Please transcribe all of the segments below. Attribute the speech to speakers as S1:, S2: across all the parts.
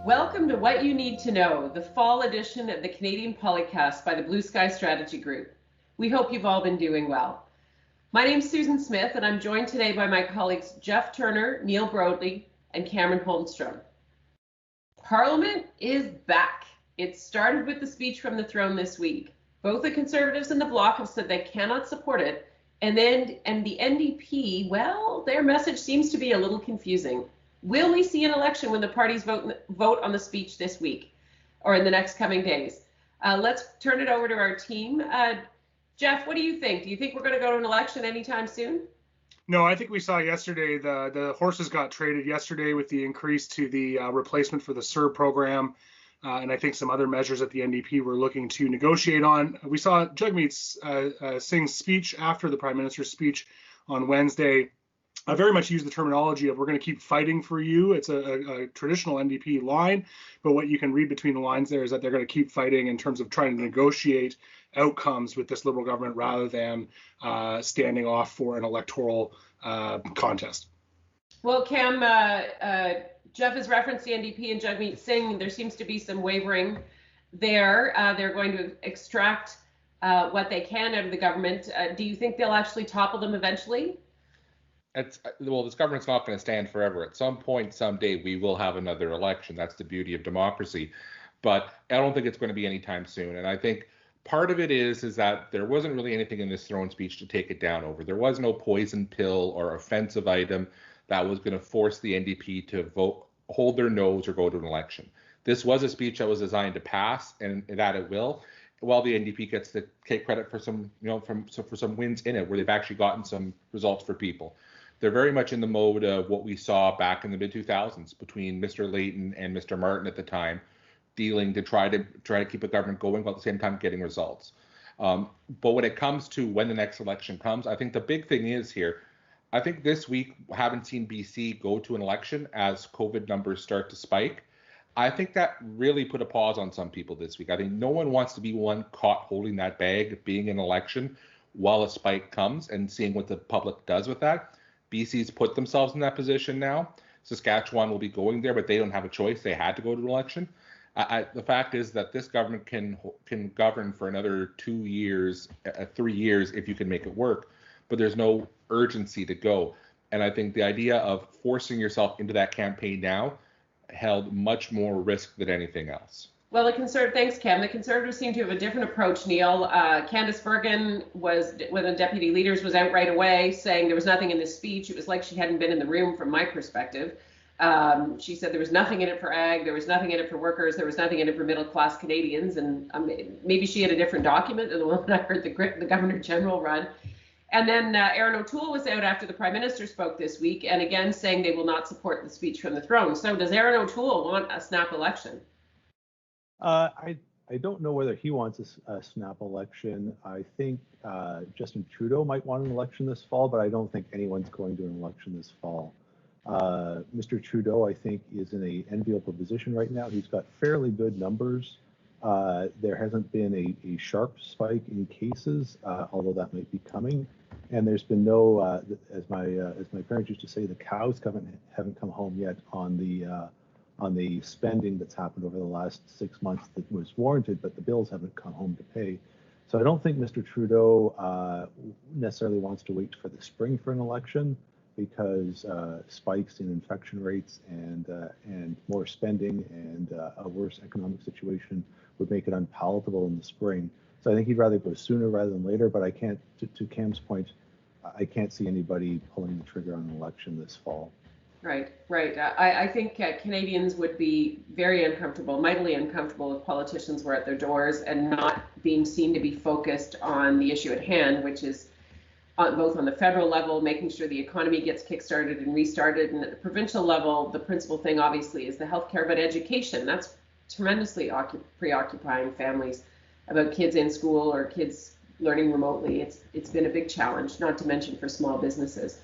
S1: Welcome to What You Need to Know, the fall edition of the Canadian Polycast by the Bluesky Strategy Group. We hope you've all been doing well. My name's Susan Smith, and I'm joined today by my colleagues Jeff Turner, Neil Broadley, and Cameron Holmstrom. Parliament is back. It started with the speech from the throne this week. Both the Conservatives and the Bloc have said they cannot support it, and the NDP, well, their message seems to be a little confusing. Will we see an election when the parties vote on the speech this week or in the next coming days? Let's turn it over to our team. Jeff, what do you think? Do you think we're going to go to an election anytime soon?
S2: No, I think we saw yesterday the horses got traded yesterday with the increase to the replacement for the CERB program. And I think some other measures that the NDP were looking to negotiate on. We saw Jagmeet Singh's speech after the Prime Minister's speech on Wednesday. I very much use the terminology of we're going to keep fighting for you. It's a traditional NDP line, but what you can read between the lines there is that they're going to keep fighting in terms of trying to negotiate outcomes with this Liberal government rather than standing off for an electoral contest.
S1: Well, Cam, Jeff has referenced the NDP and Jagmeet Singh. There seems to be some wavering there. They're going to extract what they can out of the government. Do you think they'll actually topple them eventually?
S3: Well, this government's not going to stand forever. At some point, someday, we will have another election. That's the beauty of democracy. But I don't think it's going to be anytime soon. And I think part of it is that there wasn't really anything in this throne speech to take it down over. There was no poison pill or offensive item that was going to force the NDP to vote, hold their nose, or go to an election. This was a speech that was designed to pass, and that it will. While the NDP gets to take credit for some, for some wins in it, where they've actually gotten some results for people. They're very much in the mode of what we saw back in the mid-2000s between Mr. Layton and Mr. Martin at the time, dealing to try to keep a government going while at the same time getting results. But when it comes to when the next election comes, I think the big thing is here, I think this week haven't seen BC go to an election as COVID numbers start to spike. I think that really put a pause on some people this week. I think no one wants to be one caught holding that bag, being in an election while a spike comes and seeing what the public does with that. BC's put themselves in that position now. Saskatchewan will be going there, but they don't have a choice. They had to go to an election. The fact is that this government can govern for another 2 years, 3 years if you can make it work, but there's no urgency to go. And I think the idea of forcing yourself into that campaign now held much more risk than anything else.
S1: Well, thanks, Cam. The Conservatives seem to have a different approach, Neil. Candice Bergen one of the deputy leaders, was out right away saying there was nothing in this speech. It was like she hadn't been in the room from my perspective. She said there was nothing in it for ag, there was nothing in it for workers, there was nothing in it for middle-class Canadians, and maybe she had a different document than the one I heard the Governor General run. And then Erin O'Toole was out after the Prime Minister spoke this week, and again saying they will not support the speech from the throne. So does Erin O'Toole want a snap election?
S4: I don't know whether he wants a snap election. I think Justin Trudeau might want an election this fall, but I don't think anyone's going to an election this fall. Mr. Trudeau, I think, is in an enviable position right now. He's got fairly good numbers. There hasn't been a sharp spike in cases, although that might be coming. And there's been no, as my parents used to say, the cows haven't come home yet on the spending that's happened over the last 6 months that was warranted, but the bills haven't come home to pay. So I don't think Mr. Trudeau necessarily wants to wait for the spring for an election, because spikes in infection rates and more spending and a worse economic situation would make it unpalatable in the spring. So I think he'd rather go sooner rather than later, but I can't, to Cam's point, I can't see anybody pulling the trigger on an election this fall.
S1: Right. I think Canadians would be very uncomfortable, mightily uncomfortable, if politicians were at their doors and not being seen to be focused on the issue at hand, which is both on the federal level, making sure the economy gets kickstarted and restarted, and at the provincial level, the principal thing obviously is the healthcare, but education. That's tremendously preoccupying families, about kids in school or kids learning remotely. It's been a big challenge, not to mention for small businesses.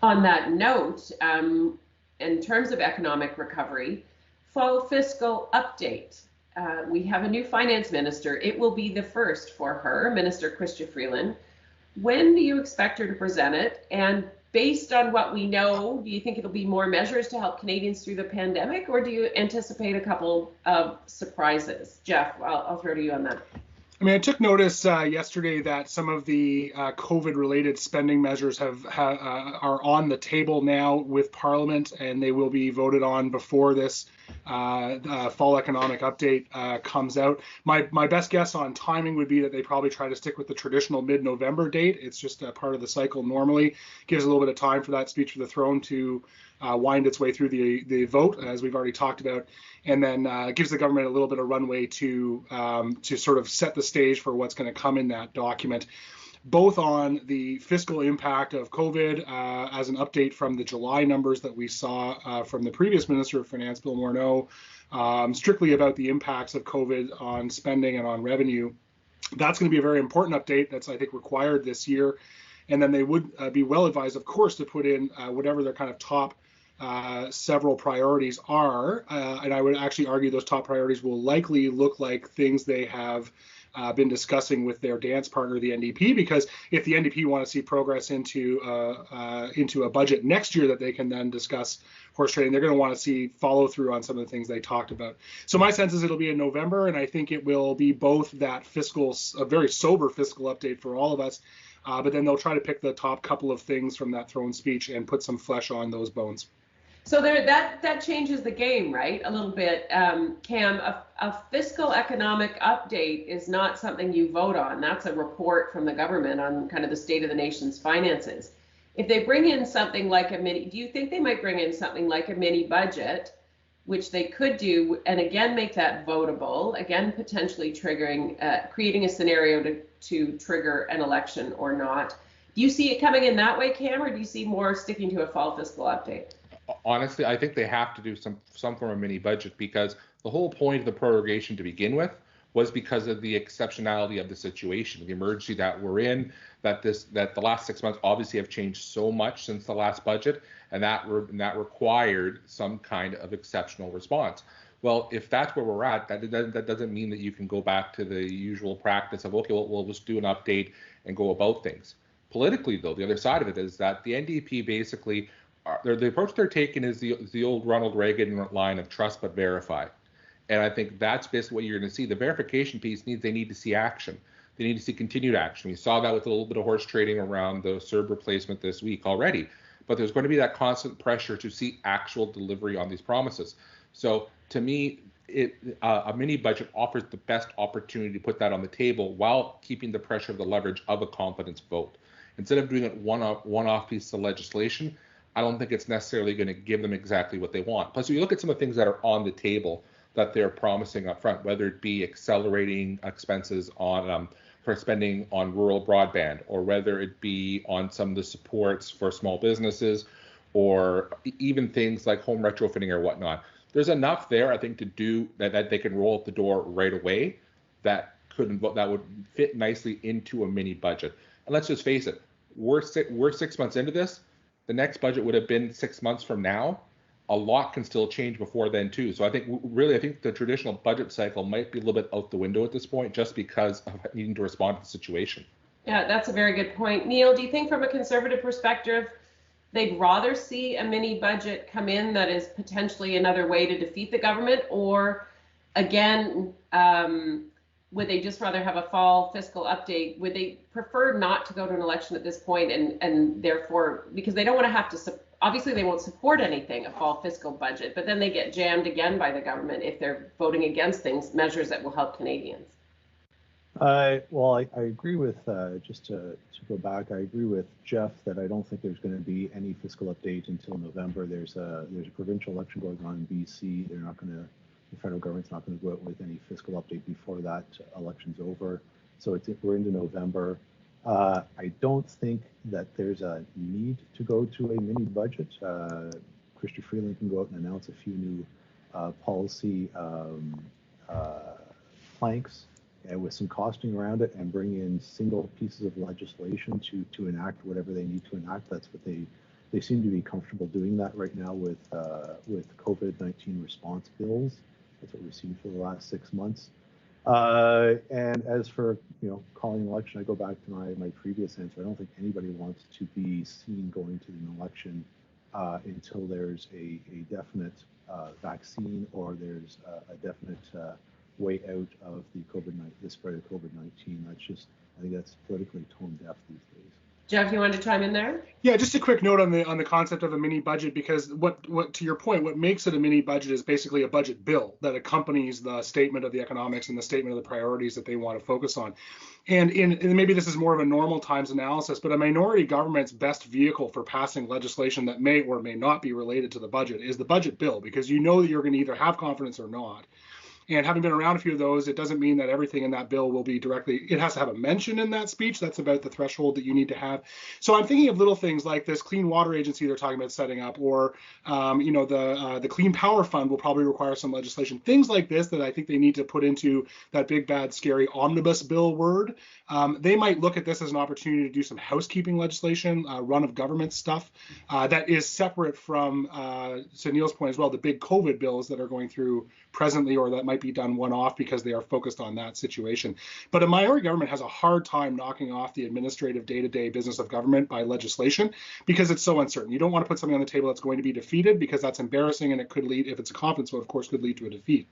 S1: On that note, in terms of economic recovery, fall fiscal update. We have a new finance minister. It will be the first for her, Minister Chrystia Freeland. When do you expect her to present it? And based on what we know, do you think it'll be more measures to help Canadians through the pandemic, or do you anticipate a couple of surprises? Jeff, I'll throw to you on that.
S2: I mean, I took notice yesterday that some of the COVID-related spending measures are on the table now with Parliament, and they will be voted on before this fall economic update comes out. My best guess on timing would be that they probably try to stick with the traditional mid-November date. It's just a part of the cycle normally. Gives a little bit of time for that speech for the throne to wind its way through the vote, as we've already talked about, and then gives the government a little bit of runway to sort of set the stage for what's going to come in that document, both on the fiscal impact of COVID as an update from the July numbers that we saw from the previous Minister of Finance, Bill Morneau, strictly about the impacts of COVID on spending and on revenue. That's going to be a very important update that's, I think, required this year. And then they would be well advised, of course, to put in whatever their kind of top several priorities are. And I would actually argue those top priorities will likely look like things they have been discussing with their dance partner, the NDP, because if the NDP want to see progress into a budget next year that they can then discuss horse trading, they're going to want to see follow through on some of the things they talked about. So my sense is it'll be in November, and I think it will be both that a very sober fiscal update for all of us, but then they'll try to pick the top couple of things from that throne speech and put some flesh on those bones.
S1: So that changes the game, right? A little bit, Cam. A fiscal economic update is not something you vote on. That's a report from the government on kind of the state of the nation's finances. If they bring in something like do you think they might bring in something like a mini budget, which they could do, and again make that votable, again potentially triggering, creating a scenario to trigger an election or not? Do you see it coming in that way, Cam, or do you see more sticking to a fall fiscal update?
S3: Honestly, I think they have to do some form of mini budget, because the whole point of the prorogation to begin with was because of the exceptionality of the situation, the emergency that we're in, that the last 6 months obviously have changed so much since the last budget, and that required some kind of exceptional response. Well, if that's where we're at, that doesn't mean that you can go back to the usual practice of, okay, we'll just do an update and go about things. Politically, though, the other side of it is that the NDP basically, the approach they're taking is the old Ronald Reagan line of trust but verify. And I think that's basically what you're going to see. The verification piece they need to see action. They need to see continued action. We saw that with a little bit of horse trading around the CERB replacement this week already. But there's going to be that constant pressure to see actual delivery on these promises. So to me, a mini budget offers the best opportunity to put that on the table while keeping the pressure of the leverage of a confidence vote. Instead of doing it one-off piece of legislation, I don't think it's necessarily going to give them exactly what they want. Plus, if you look at some of the things that are on the table that they're promising up front, whether it be accelerating expenses on for spending on rural broadband, or whether it be on some of the supports for small businesses, or even things like home retrofitting or whatnot. There's enough there, I think, to do that they can roll out the door right away that would fit nicely into a mini budget. And let's just face it, we're 6 months into this. The next budget would have been 6 months from now. A lot can still change before then too. So I think the traditional budget cycle might be a little bit out the window at this point, just because of needing to respond to the situation.
S1: Yeah, that's a very good point. Neil, do you think from a conservative perspective, they'd rather see a mini budget come in that is potentially another way to defeat the government, or again, would they just rather have a fall fiscal update? Would they prefer not to go to an election at this point, and therefore, because they don't want to have to, obviously they won't support anything, a fall fiscal budget, but then they get jammed again by the government if they're voting against measures that will help Canadians?
S4: Well, I agree with, just to go back, I agree with Jeff that I don't think there's going to be any fiscal update until November. There's a provincial election going on in BC. The federal government's not going to go out with any fiscal update before that election's over. So we're into November. I don't think that there's a need to go to a mini budget. Chrystia Freeland can go out and announce a few new policy planks with some costing around it, and bring in single pieces of legislation to enact whatever they need to enact. That's what they seem to be comfortable doing that right now with COVID-19 response bills. That's what we've seen for the last 6 months. And as for calling an election, I go back to my previous answer. I don't think anybody wants to be seen going to an election until there's a definite vaccine or there's a definite way out of the spread of COVID-19. I think that's politically tone deaf these days.
S1: Jeff, you want to chime in there?
S2: Yeah, just a quick note on the concept of a mini budget, because what to your point, what makes it a mini budget is basically a budget bill that accompanies the statement of the economics and the statement of the priorities that they want to focus on. And maybe this is more of a normal times analysis, but a minority government's best vehicle for passing legislation that may or may not be related to the budget is the budget bill, because you know that you're going to either have confidence or not. And having been around a few of those, it doesn't mean that everything in that bill will be it has to have a mention in that speech. That's about the threshold that you need to have. So I'm thinking of little things like this clean water agency they're talking about setting up, or, the Clean Power Fund will probably require some legislation. Things like this that I think they need to put into that big, bad, scary omnibus bill word. They might look at this as an opportunity to do some housekeeping legislation, run of government stuff that is separate from, to Neil's point as well, the big COVID bills that are going through presently, or that might be done one-off because they are focused on that situation. But a minority government has a hard time knocking off the administrative day-to-day business of government by legislation because it's so uncertain. You don't want to put something on the table that's going to be defeated, because that's embarrassing, and it could lead, if it's a confidence vote, of course, could lead to a defeat.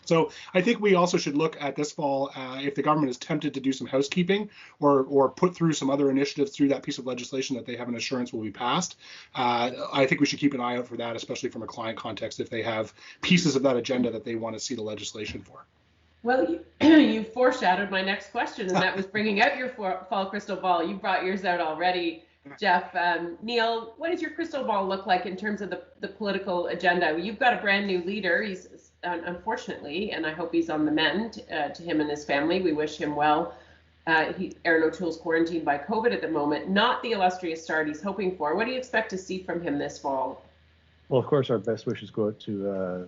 S2: So I think we also should look at this fall, if the government is tempted to do some housekeeping or put through some other initiatives through that piece of legislation that they have an assurance will be passed. I think we should keep an eye out for that, especially from a client context, if they have pieces of that agenda that they want to see the legislation for.
S1: Well, you foreshadowed my next question, and that was bringing out your fall crystal ball. You brought yours out already, Jeff. Neil, what does your crystal ball look like in terms of the political agenda? You've got a brand new leader. He's unfortunately, and I hope he's on the mend, to him and his family. We wish him well. Aaron O'Toole's quarantined by COVID at the moment. Not the illustrious start he's hoping for. What do you expect to see from him this fall?
S4: Well, of course, our best wishes go out to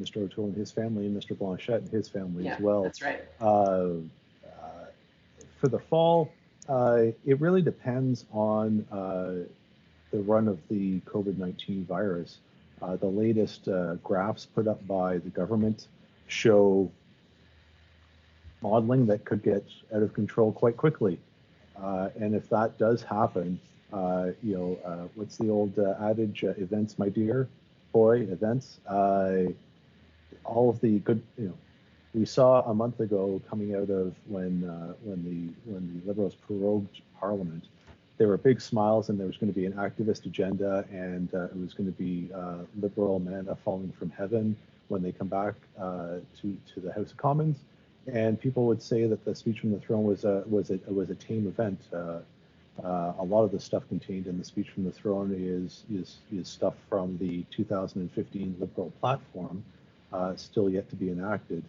S4: Mr. O'Toole and his family, and Mr. Blanchette and his family as well.
S1: That's right.
S4: For the fall, it really depends on the run of the COVID-19 virus. The latest graphs put up by the government show modeling that could get out of control quite quickly. And if that does happen, what's the old adage, events, my dear boy, events. All of the good, we saw a month ago coming out of when the Liberals prorogued Parliament, there were big smiles, and there was going to be an activist agenda, and it was going to be Liberal manna falling from heaven when they come back to the House of Commons, and people would say that the speech from the throne was a tame event. A lot of the stuff contained in the speech from the throne is stuff from the 2015 Liberal platform, still yet to be enacted,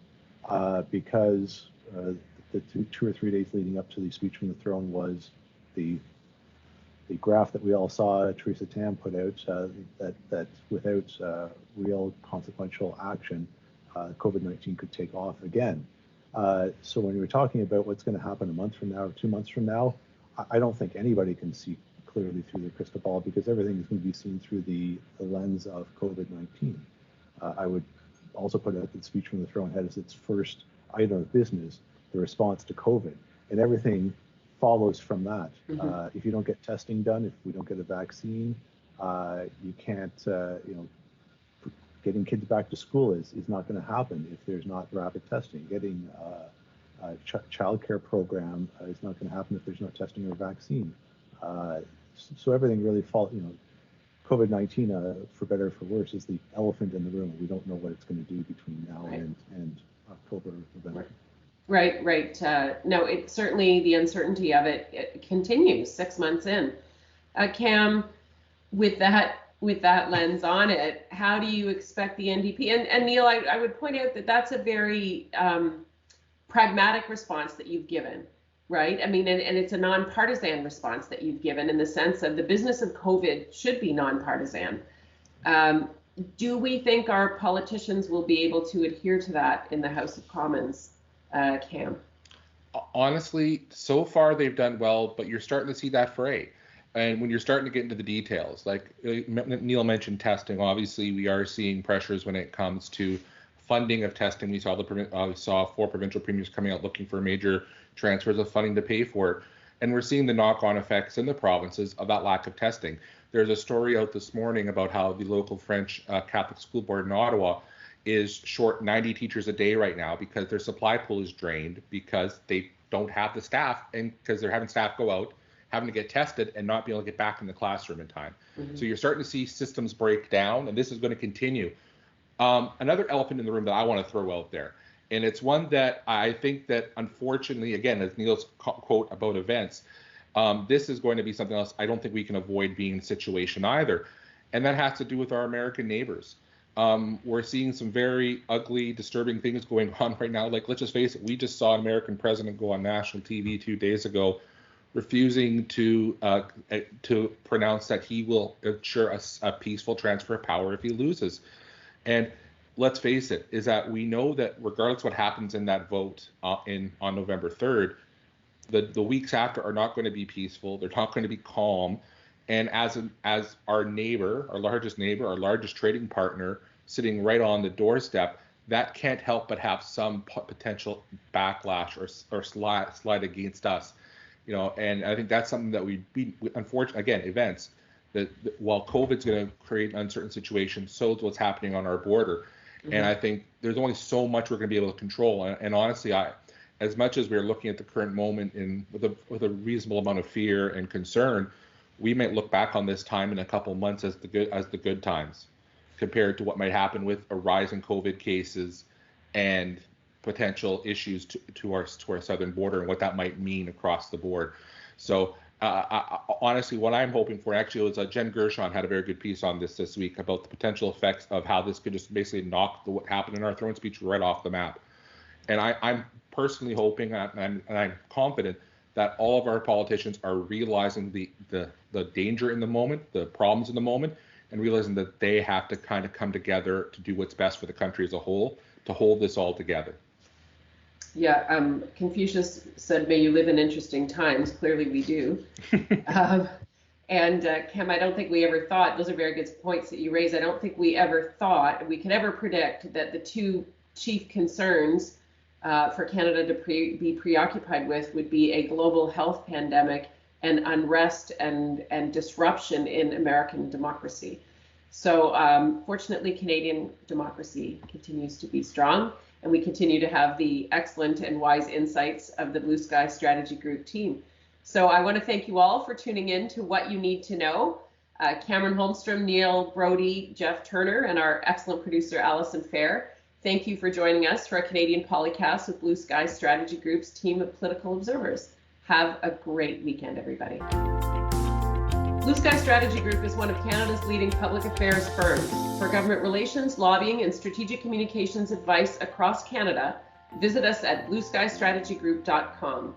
S4: because the two or 3 days leading up to the speech from the throne was the graph that we all saw Theresa Tam put out, that without real consequential action, COVID-19 could take off again. So when you're talking about what's going to happen a month from now or 2 months from now, I don't think anybody can see clearly through the crystal ball, because everything is going to be seen through the lens of COVID-19. I would also put out that the speech from the throne had as its first item of business the response to COVID, and everything follows from that. Mm-hmm. If you don't get testing done, if we don't get a vaccine, you can't, getting kids back to school is not going to happen if there's not rapid testing. Getting child care program is not going to happen if there's no testing or vaccine. So everything really falls, COVID-19, for better or for worse, is the elephant in the room. We don't know what it's going to do between now and October, November.
S1: Right. No, it certainly, the uncertainty of it continues 6 months in. Cam, with that lens on it, how do you expect the NDP? And Neil, I would point out that that's a very pragmatic response that you've given, right? I mean, and it's a nonpartisan response that you've given, in the sense of the business of COVID should be nonpartisan. Do we think our politicians will be able to adhere to that in the House of Commons? Cam?
S3: Honestly, so far they've done well, but you're starting to see that fray. And when you're starting to get into the details, like Neil mentioned testing, obviously we are seeing pressures when it comes to funding of testing. We saw 4 provincial premiers coming out looking for major transfers of funding to pay for it. And we're seeing the knock-on effects in the provinces of that lack of testing. There's a story out this morning about how the local French Catholic school board in Ottawa is short 90 teachers a day right now because their supply pool is drained because they don't have the staff, and because they're having staff go out, having to get tested and not be able to get back in the classroom in time. So you're starting to see systems break down, and this is going to continue. Another elephant in the room that I want to throw out there, and it's one that I think that unfortunately, again, as Neil's quote about events, this is going to be something else I don't think we can avoid being in the situation either. And that has to do with our American neighbors. We're seeing some very ugly, disturbing things going on right now. Like, let's just face it, we just saw an American president go on national TV 2 days ago, refusing to pronounce that he will ensure a peaceful transfer of power if he loses. And let's face it, is that we know that regardless of what happens in that vote on November 3rd, the weeks after are not going to be peaceful. They're not going to be calm. And as our neighbor, our largest trading partner, sitting right on the doorstep, that can't help but have some potential backlash or slide against us. And I think that's something that we unfortunately, again, events that while COVID's going to create an uncertain situation, so is what's happening on our border. And I think there's only so much we're going to be able to control. And honestly, as much as we're looking at the current moment with a reasonable amount of fear and concern, we might look back on this time in a couple of months as the good times, compared to what might happen with a rise in COVID cases and potential issues to our southern border and what that might mean across the board. So honestly, what I'm hoping for, actually, was Jen Gershon had a very good piece on this week about the potential effects of how this could just basically knock what happened in our throne speech right off the map. And I'm personally hoping, and I'm confident, that all of our politicians are realizing the danger in the moment, the problems in the moment, and realizing that they have to kind of come together to do what's best for the country as a whole, to hold this all together.
S1: Yeah, Confucius said, "May you live in interesting times." Clearly we do. And Cam, I don't think we ever thought, those are very good points that you raise, I don't think we ever thought we could ever predict that the two chief concerns for Canada to be preoccupied with would be a global health pandemic and unrest and disruption in American democracy. So fortunately, Canadian democracy continues to be strong, and we continue to have the excellent and wise insights of the Blue Sky Strategy Group team. So I want to thank you all for tuning in to What You Need to Know. Cameron Holmstrom, Neil Brody, Jeff Turner, and our excellent producer, Allison Fair. Thank you for joining us for a Canadian Polycast with Blue Sky Strategy Group's team of political observers. Have a great weekend, everybody. Blue Sky Strategy Group is one of Canada's leading public affairs firms. For government relations, lobbying, and strategic communications advice across Canada, visit us at blueskystrategygroup.com.